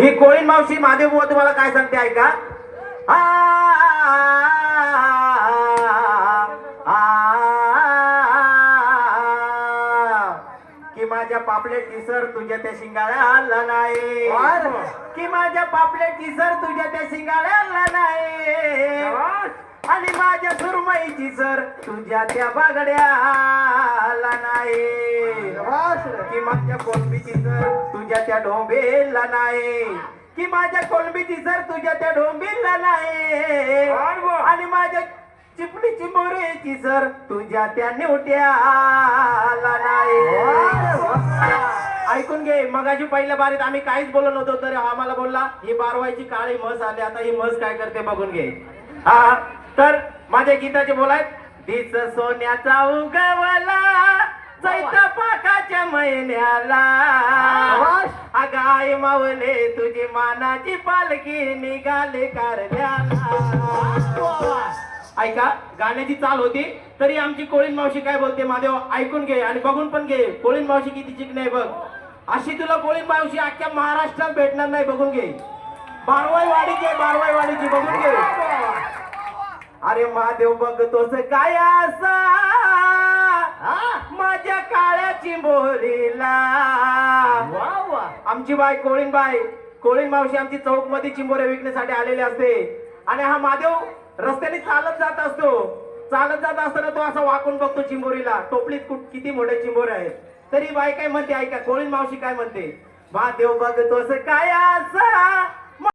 ही कोळीन मावशी महादेव बुवा तुम्हाला काय सांगते ऐका. आ, आ, की माझ्या पापलेटची सर तुझ्या त्या शिंगाळ्या आला नाही, की माझ्या पापलेटची सर तुझ्या त्या शिंगाळ्या आला नाही, आणि माझ्या सुरमईची सर तुझ्या त्या बागड्याला नाही, की माझ्या कोलंबीची सर तुझ्या त्या डोंबेला नाही, की माझ्या कोलंबीची सर तुझ्या त्या डोंबेला नाही, आणि माझ्या चिपळीची मोरेची सर तुझ्या त्या निवट्याला नाही. ऐकून घे, मगाशी पहिल्या बारीत आम्ही काहीच बोललो नव्हतो तर हा मला बोलला ही बारवायची काळी म्हस आली, आता ही म्हस काय करते बघून घे. हा तर माझ्या गीताचे बोलाय. दिस सोन्याचा उगवला चैत पाकाच्या महिन्याला, अगाय मावले तुझी मानाची पालखी निघाले कारल्याला. ऐका, गाण्याची चाल होती तरी आमची कोळीन मावशी काय बोलते महादेव ऐकून घे आणि बघून पण घे. कोळीन मावशी किती चिकणी आहे बघ. अशी तुला कोळीन मावशी अख्ख्या महाराष्ट्रात भेटणार नाही, बघून घे. बारवाईवाडीची बघून घे. अरे महादेव बघतोस काय असा माझ्या काळ्या चिंबोरीला. आमची बाई कोळीन मावशी आमची चौक मध्ये चिंबोऱ्या विकण्यासाठी आलेले असते आणि हा महादेव रस्त्याने चालत जात असतो. चालत जात असताना तो असा वाकून बघतो चिंबोरीला. टोपलीत किती मोठे चिंबोरे आहेत. तरी बाई काय म्हणते ऐका, कोळीन मावशी काय म्हणते. महादेव बघतोस काय असा